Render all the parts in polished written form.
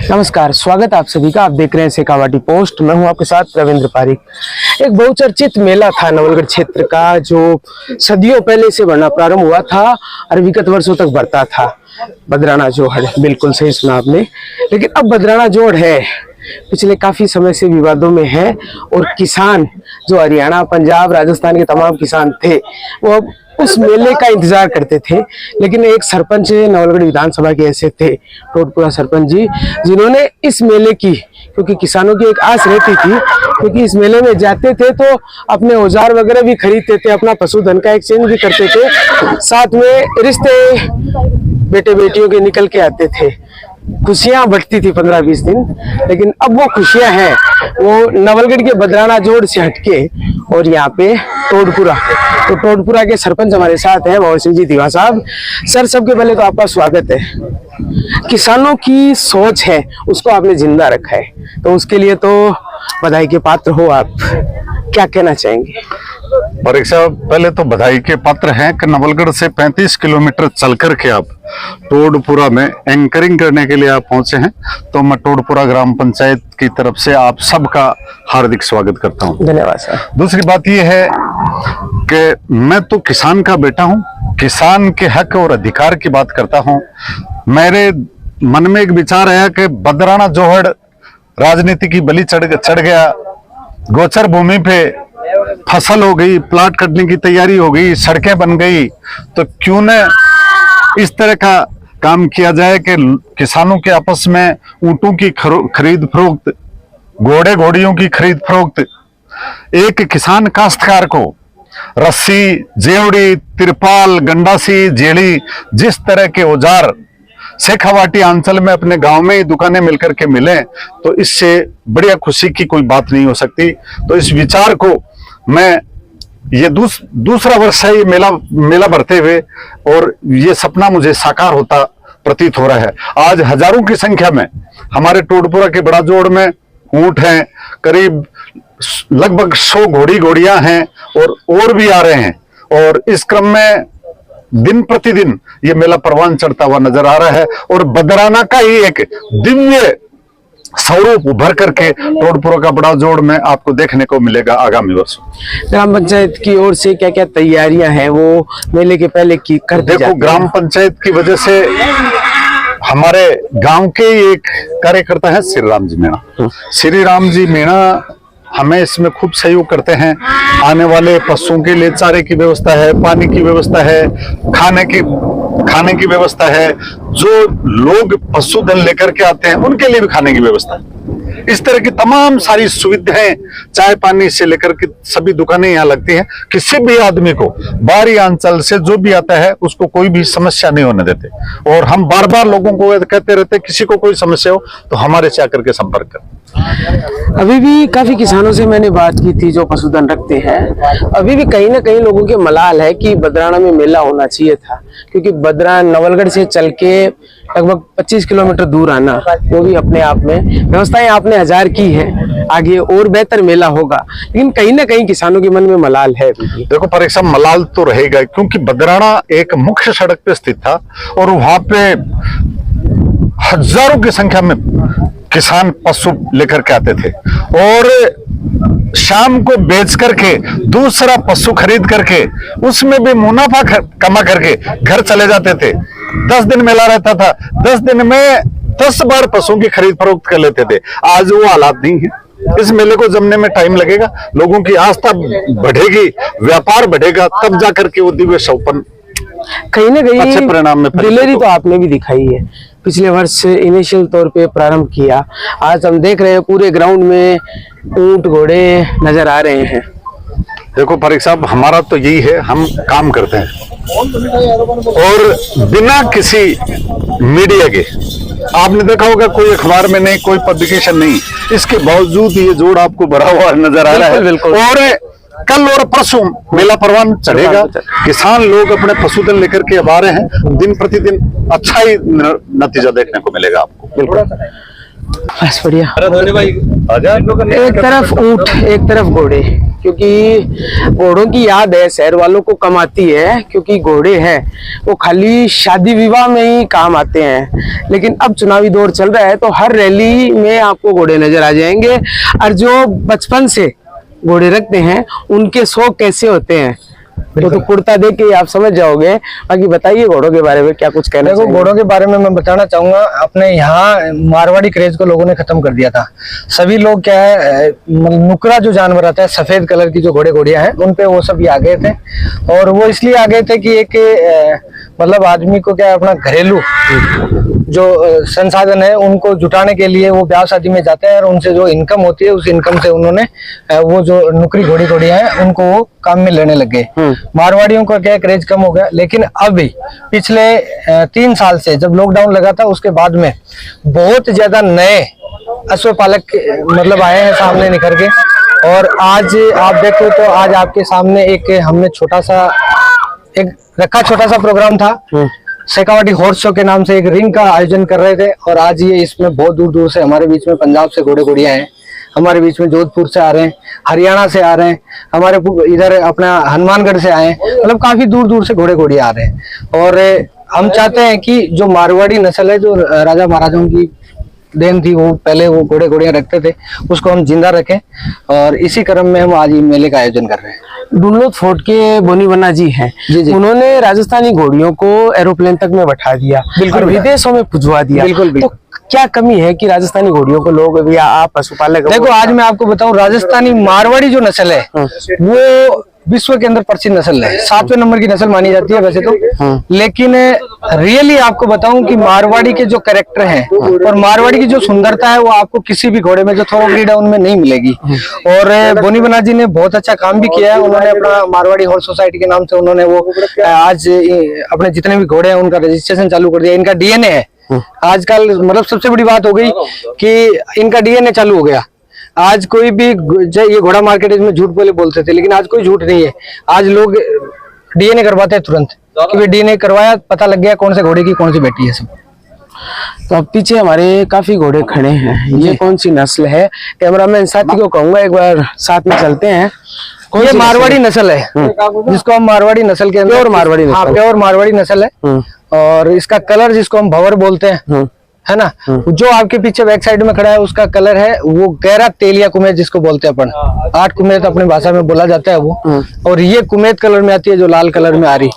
नमस्कार, स्वागत आप सभी का। आप देख रहे हैं शेखावाटी पोस्ट। मैं हूं आपके साथ रविंद्र पारिक। एक बहुचर्चित मेला था नवलगढ़ क्षेत्र का, जो सदियों पहले से बढ़ना प्रारंभ हुआ था और विगत वर्षों तक बढ़ता था। बदराना जोड़, बिल्कुल सही सुना आपने। लेकिन अब बदराना जोड़ है पिछले काफी समय से विवादों में है और किसान जो हरियाणा, पंजाब, राजस्थान के तमाम किसान थे वो अब उस मेले का इंतजार करते थे। लेकिन एक सरपंच नवलगढ़ विधानसभा के ऐसे थे, टोटपुरा सरपंच जी, जिन्होंने इस मेले की, क्योंकि किसानों की एक आस रहती थी, क्योंकि इस मेले में जाते थे तो अपने औजार वगैरह भी खरीदते थे, अपना पशुधन का एक्सचेंज भी करते थे, साथ में रिश्ते बेटे बेटियों के निकल के आते थे, खुशियां बढ़ती थी 15-20 दिन। लेकिन अब वो खुशियां हैं वो नवलगढ़ के बदराना जोड़ से हटके और यहाँ पे टोटपुरा, तो टोटपुरा के सरपंच हमारे साथ हैं, भंवर सिंह जी दीवा साहब। सर, सबके पहले तो आपका स्वागत है। किसानों की सोच है उसको आपने जिंदा रखा है, तो उसके लिए तो बधाई के पात्र हो आप। क्या कहना चाहेंगे? पारिक साहब, पहले तो बधाई के पात्र हैं कि नवलगढ़ से 35 किलोमीटर चल करके आप टोडपुरा में एंकरिंग करने के लिए आप पहुंचे हैं, तो मैं टोडपुरा ग्राम पंचायत की तरफ से आप सबका हार्दिक स्वागत करता हूं। धन्यवाद सर। दूसरी बात यह है कि मैं तो किसान का बेटा हूं, किसान के हक और अधिकार की बात करता हूं। मेरे मन में एक विचार आया कि बदराना जोहड़ राजनीति की बलि चढ़ गया, गोचर भूमि पे फसल हो गई, प्लाट कटने की तैयारी हो गई, सड़कें बन गई, तो क्यों न इस तरह का काम किया जाए कि किसानों के आपस में ऊंटों की खरीद फरोख्त, घोड़े घोड़ियों की खरीद फरोख्त, एक किसान काश्तकार को रस्सी, जेवड़ी, तिरपाल, गंडासी, जेड़ी, जिस तरह के औजार शेखावाटी अंचल में अपने गांव में ही दुकानें मिलकर के मिले, तो इससे बढ़िया खुशी की कोई बात नहीं हो सकती। तो इस विचार को मैं ये दूसरा वर्ष है ये मेला भरते हुए, और ये सपना मुझे साकार होता प्रतीत हो रहा है। आज हजारों की संख्या में हमारे टोडपुरा के बड़ा जोड़ में ऊंट हैं, करीब लगभग 100 घोड़ियां हैं और भी आ रहे हैं, और इस क्रम में दिन प्रतिदिन ये मेला परवान चढ़ता हुआ नजर आ रहा है। और बदराना का ही एक दिव्य स्वरूप उभर करके टोडपुरा का बड़ा जोड़ में आपको देखने को मिलेगा आगामी वर्षों। ग्राम पंचायत की ओर से क्या क्या तैयारियां हैं वो मेले के पहले की कर दी जाती हैं? ग्राम पंचायत की वजह से हमारे गांव के एक कार्यकर्ता है श्री राम जी मीणा। श्री राम जी मीणा हमें इसमें खूब सहयोग करते हैं। आने वाले पशुओं के लिए चारे की व्यवस्था है, पानी की व्यवस्था है, खाने की व्यवस्था है, जो लोग पशुधन लेकर के आते हैं उनके लिए भी खाने की व्यवस्था है। इस तरह की तमाम सारी सुविधाएं, चाय पानी से लेकर के सभी दुकानें यहाँ लगती हैं। किसी भी आदमी को बाहरी अंचल से जो भी आता है उसको कोई भी समस्या नहीं होने देते, और हम बार बार लोगों को कहते रहते हैं किसी को कोई समस्या हो तो हमारे से आकर के संपर्क करें। अभी भी काफी किसानों से मैंने बात की थी जो पशुधन रखते हैं, अभी भी कहीं ना कहीं लोगों के मलाल है कि बदराना में मेला होना चाहिए था, क्योंकि बदराना नवलगढ़ से चल के लगभग 25 किलोमीटर दूर आना, वो भी अपने आप में व्यवस्थाएं आपने 1000 की है, आगे और बेहतर मेला होगा। लेकिन कहीं ना कहीं किसानों के मन में मलाल है। देखो पारिक साहब, मलाल तो रहेगा, क्योंकि बदराना एक मुख्य सड़क पे स्थित था और वहां पे हजारों की संख्या में किसान पशु लेकर के आते थे, और शाम को बेच करके दूसरा पशु खरीद करके उसमें भी मुनाफा कमा करके घर चले जाते थे। 10 दिन मेला रहता था, 10 दिन में 10 बार पशुओं की खरीद फरोख्त कर लेते थे। आज वो हालात नहीं है। इस मेले को जमने में टाइम लगेगा, लोगों की आस्था बढ़ेगी, व्यापार बढ़ेगा, तब जाकर के वो दिव्य सौपन कहीं ना कहीं अच्छे परिणाम में दिलेरी तो आपने भी दिखाई है। पिछले वर्ष इनिशियल तौर पे प्रारंभ किया, आज हम देख रहे हैं पूरे ग्राउंड में ऊंट घोड़े नजर आ रहे हैं। देखो पारिक साहब, हमारा तो यही है, हम काम करते हैं और बिना किसी मीडिया के, आपने देखा होगा कोई अखबार में नहीं, कोई पब्लिकेशन नहीं, इसके बावजूद ये जोड़ आपको भरा हुआ नजर आ रहा है। बिल्कुल। और कल और परसों मेला परवान चढ़ेगा। किसान लोग अपने पशुधन लेकर के अब आ रहे हैं, दिन प्रतिदिन अच्छा ही नतीजा देखने को मिलेगा आपको। बिल्कुल, बस बढ़िया। एक तरफ ऊंट, एक तरफ घोड़े, क्योंकि घोड़ों की याद है शहर वालों को कम आती है, क्योंकि घोड़े हैं वो खाली शादी विवाह में ही काम आते हैं। लेकिन अब चुनावी दौर चल रहा है तो हर रैली में आपको घोड़े नजर आ जाएंगे, और जो बचपन से घोड़े रखते हैं उनके शौक कैसे होते हैं तो कुर्ता देख के आप समझ जाओगे। बाकी बताइए घोड़ों के बारे में क्या कुछ कहना देखो, चाहेंगे? घोड़ों के बारे में मैं बताना चाहूंगा, अपने यहाँ मारवाड़ी क्रेज को लोगों ने खत्म कर दिया था। सभी लोग क्या है, नुकरा जो जानवर आता है सफेद कलर की जो घोड़े घोड़ियां हैं उन पे वो सब आ गए थे। और वो इसलिए आ गए थे कि एक मतलब आदमी को क्या है, अपना घरेलू जो संसाधन है उनको जुटाने के लिए वो ब्याह शादी में जाते हैं, और उनसे जो इनकम होती है उस इनकम से उन्होंने वो जो नुकरी घोड़ी घोड़ियां हैं उनको वो काम में लेने लग गए। मारवाड़ियों का क्या क्रेज कम हो गया। लेकिन अभी पिछले 3 साल से जब लॉकडाउन लगा था उसके बाद में बहुत ज्यादा नए अश्वपालक मतलब आए हैं सामने निखर के। और आज आप देखो तो आज आपके सामने एक हमने छोटा सा प्रोग्राम था, शेखावाटी हॉर्स शो के नाम से एक रिंग का आयोजन कर रहे थे। और आज ये इसमें बहुत दूर दूर से हमारे बीच में पंजाब से घोड़े घोड़ियां हैं, हमारे बीच में जोधपुर से आ रहे हैं, हरियाणा से आ रहे हैं, हमारे इधर अपना हनुमानगढ़ से आए हैं, मतलब काफी दूर दूर से घोड़े घोड़ियां आ रहे हैं। और हम चाहते हैं कि जो मारवाड़ी नस्ल है, जो राजा महाराजाओं की देन थी, वो पहले वो घोड़े घोड़ियां रखते थे, उसको हम जिंदा रखें। और इसी क्रम में हम आज ये मेले का आयोजन कर रहे हैं। डुल्लोत फोर्ट के बोनीबन्ना जी हैं, जी। उन्होंने राजस्थानी घोड़ियों को एरोप्लेन तक में बैठा दिया, बिल्कुल, और विदेशों में पुजवा दिया। बिल्कुल। तो क्या कमी है कि राजस्थानी घोड़ियों को लोग या आप पशुपालक? देखो, आज मैं आपको बताऊं, राजस्थानी मारवाड़ी जो नस्ल है वो विश्व के अंदर प्रसिद्ध नस्ल है, 7वें नंबर की नस्ल मानी जाती है वैसे तो। लेकिन रियली आपको बताऊं कि मारवाड़ी के जो कैरेक्टर हैं और मारवाड़ी की जो सुंदरता है वो आपको किसी भी घोड़े में जो थोरोब्रीड है उनमें नहीं मिलेगी। और बोनीबन्ना जी ने बहुत अच्छा काम भी किया है। उन्होंने अपना मारवाड़ी हॉर्स सोसाइटी के नाम से उन्होंने वो आज अपने जितने भी घोड़े हैं उनका रजिस्ट्रेशन चालू कर दिया। इनका डीएनए है आजकल, मतलब सबसे बड़ी बात हो गई कि इनका डीएनए चालू हो गया। आज कोई भी ये घोड़ा मार्केट में झूठ बोलते थे, लेकिन आज कोई झूठ नहीं है। आज लोग डीएनए करवाते हैं तुरंत, कि डीएनए करवाया, पता लग गया कौन से घोड़े की कौन सी बेटी है सब। तो अब पीछे हमारे काफी घोड़े खड़े हैं, ये कौन सी नस्ल है? कैमरामैन साथी को कहूंगा एक बार साथ में चलते हैं। ये मारवाड़ी नस्ल है, जिसको हम मारवाड़ी नस्ल के अंदर प्योर मारवाड़ी नस्ल। हाँ, प्योर मारवाड़ी नस्ल है। और इसका कलर जिसको हम भंवर बोलते हैं, है ना, जो आपके पीछे बैक साइड में खड़ा है उसका कलर है वो गहरा तेलिया कुमेद जिसको बोलते हैं अपन। 8 कुमेद अपनी भाषा में बोला जाता है वो। और ये कुमेद कलर में आती है जो लाल कलर में आ रही।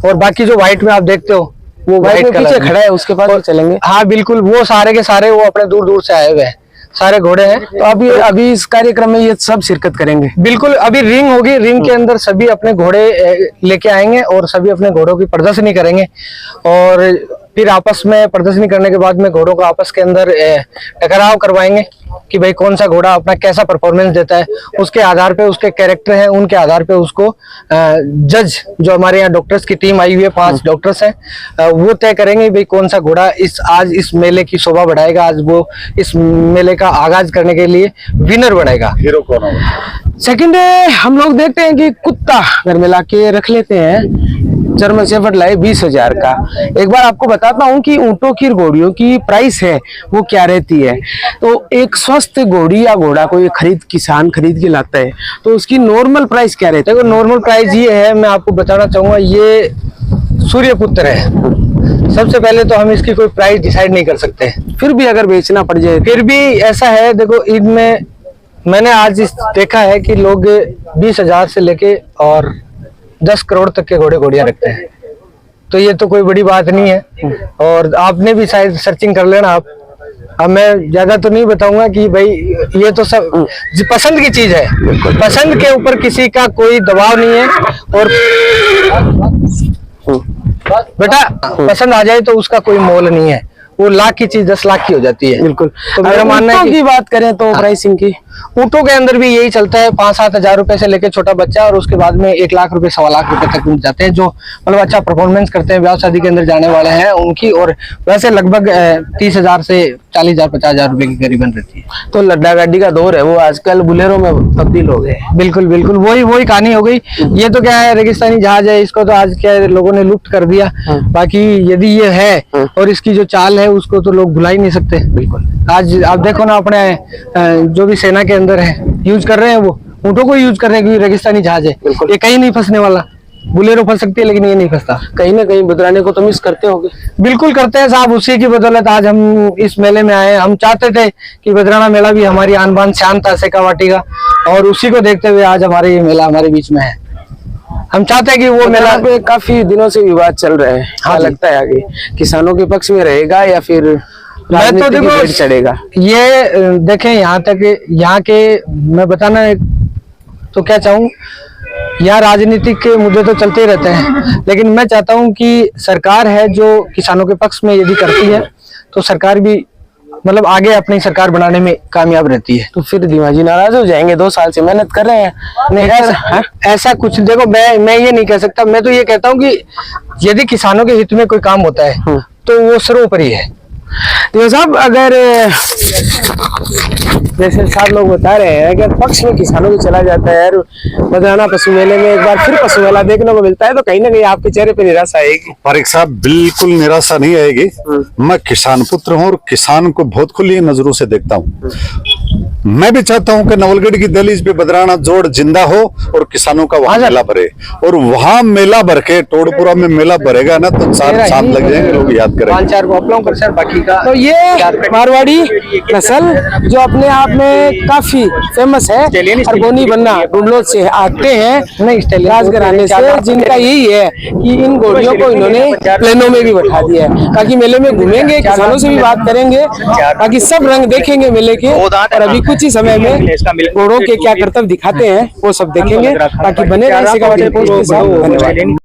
और बाकी जो व्हाइट में आप देखते हो वो व्हाइट कलर पीछे खड़ा है, उसके पास चलेंगे। हाँ बिल्कुल, वो सारे के सारे वो अपने दूर दूर से आए हुए हैं, सारे घोड़े हैं। तो अभी इस कार्यक्रम में ये सब शिरकत करेंगे? बिल्कुल, अभी रिंग होगी, रिंग के अंदर सभी अपने घोड़े लेके आएंगे और सभी अपने घोड़ों की प्रदर्शनी करेंगे। और फिर आपस में प्रदर्शनी करने के बाद में घोड़ों को आपस के अंदर टकराव करवाएंगे कि भाई कौन सा घोड़ा अपना कैसा परफॉर्मेंस देता है। उसके आधार पे, उसके कैरेक्टर हैं उनके आधार पे उसको जज, जो हमारे यहाँ डॉक्टर्स की टीम आई हुई है, 5 डॉक्टर्स हैं, वो तय करेंगे भाई कौन सा घोड़ा आज इस मेले की शोभा बढ़ाएगा, आज वो इस मेले का आगाज करने के लिए विनर बनेगा। हीरो कौन होगा? सेकंड हम लोग देखते हैं कि कुत्ता घर में लाके रख लेते हैं, जर्मन शेफर्ड लाए 20,000 का। एक बार आपको बताता हूँ कि ऊंटों की घोड़ियों की प्राइस है वो क्या रहती है। तो एक स्वस्थ घोड़ी या घोड़ा कोई किसान खरीद के लाता है तो उसकी नॉर्मल प्राइस क्या रहती है? देखो, नॉर्मल प्राइस ये है, मैं आपको बताना चाहूंगा, ये सूर्यपुत्र है। सबसे पहले तो हम इसकी कोई प्राइस डिसाइड नहीं कर सकते, फिर भी अगर बेचना पड़ जाए फिर भी ऐसा है। देखो, इनमें मैंने आज देखा है कि लोग 20,000 से लेके और 10 करोड़ तक के घोड़े घोड़ियां रखते हैं। तो ये तो कोई बड़ी बात नहीं है। और आपने भी शायद सर्चिंग कर लेना आप। अब मैं ज्यादा तो नहीं बताऊंगा कि भाई ये तो सब पसंद की चीज है, पसंद के ऊपर किसी का कोई दबाव नहीं है। और बेटा पसंद आ जाए तो उसका कोई मोल नहीं है, वो लाख की चीज 10 लाख की हो जाती है। बिल्कुल। तो मेरा मानना है की बात करें तो प्राइसिंग की, ऊँटों के अंदर भी यही चलता है, 5-7 हजार रुपए से लेके छोटा बच्चा और उसके बाद में 1 लाख रुपए 1.25 लाख रुपए तक ऊँट जाते हैं, जो मतलब अच्छा परफॉर्मेंस करते हैं, ब्याह शादी के अंदर जाने वाले हैं उनकी। और वैसे लगभग 30,000 से 40,000 50,000 रुपए की करीबन रहती है। तो लड्डा गाड़ी का दौर है, वो आजकल बुलेरो में तब्दील हो गए। बिल्कुल बिल्कुल, वही कहानी हो गई। ये तो क्या है, रेगिस्तानी जहाज है, इसको तो आज क्या है, लोगों ने लुप्त कर दिया। बाकी यदि ये है और इसकी जो चाल है उसको तो लोग भुला ही नहीं सकते। बिल्कुल। आज आप देखो ना, अपने जो भी सेना के अंदर है यूज कर रहे हैं, वो ऊँटों को यूज करने की रेगिस्तानी जहाज है, बिल्कुल। ये कहीं नहीं फंसने वाला। बुलेरो फंस सकती है लेकिन ये नहीं फंसता। कहीं ना कहीं बदराने को तो मिस करते होंगे। बिल्कुल करते हैं साहब, उसी की बदौलत आज हम इस मेले में आए। हम चाहते थे कि बदराना मेला भी हमारी आन बान शान था शेखावाटी का, और उसी को देखते हुए आज हमारे ये मेला हमारे बीच में है। हम चाहते हैं कि वो मेला मेला पे काफी दिनों से विवाद चल रहे हैं, क्या हाँ जी। लगता है आगे किसानों के पक्ष में रहेगा या फिर मैं तो राजनीति की देखो भेंट चढ़ेगा? ये देखें, यहाँ तक यहाँ के मैं बताना तो क्या चाहूँ, यहाँ राजनीतिक के मुद्दे तो चलते ही रहते हैं, लेकिन मैं चाहता हूँ कि सरकार है जो किसानों के पक्ष में यदि करती है तो सरकार भी मतलब आगे अपनी सरकार बनाने में कामयाब रहती है। तो फिर दिमागी नाराज हो जाएंगे, 2 साल से मेहनत कर रहे हैं। नहीं ऐसा ऐसा कुछ देखो, मैं ये नहीं कह सकता। मैं तो ये कहता हूँ कि यदि किसानों के हित में कोई काम होता है तो वो सर्वोपरि है। तो साहब, अगर जैसे साहब लोग बता रहे हैं अगर पक्ष में किसानों को चला जाता है और बदराना पशु मेले में एक बार फिर पशु मेला देखने को मिलता है तो कहीं ना कहीं आपके चेहरे पे निराशा आएगी। फारिक साहब, बिल्कुल निराशा नहीं आएगी। मैं किसान पुत्र हूँ और किसान को बहुत खुली नजरों से देखता हूँ। मैं भी चाहता हूँ कि नवलगढ़ की दहलीज पे बदराना जोड़ जिंदा हो और किसानों का वहां मेला भरे, और वहां मेला भर के टोडपुरा में मेला भरेगा ना तो 4 साल लग जाएंगे, लोग याद करेंगे। 5-4 को अपलों कर सर, बाकी का तो ये मारवाड़ी नस्ल जो अपने आप में काफी फेमस है, अरगोनी बन्ना डुमलोद से आते हैं नहीं राजघराने से, जिनका यही है कि इन घोड़ियों को इन्होंने प्लेनों में भी बैठा दिया है ताकि मेले में घूमेंगे, किसानों से भी बात करेंगे, ताकि सब रंग देखेंगे मेले के। और अभी कुछ ही समय में घोड़ों के क्या करतब दिखाते हैं वो सब देखेंगे। ताकि बने रहे शेखावाटी पोस्ट के साथ। धन्यवाद।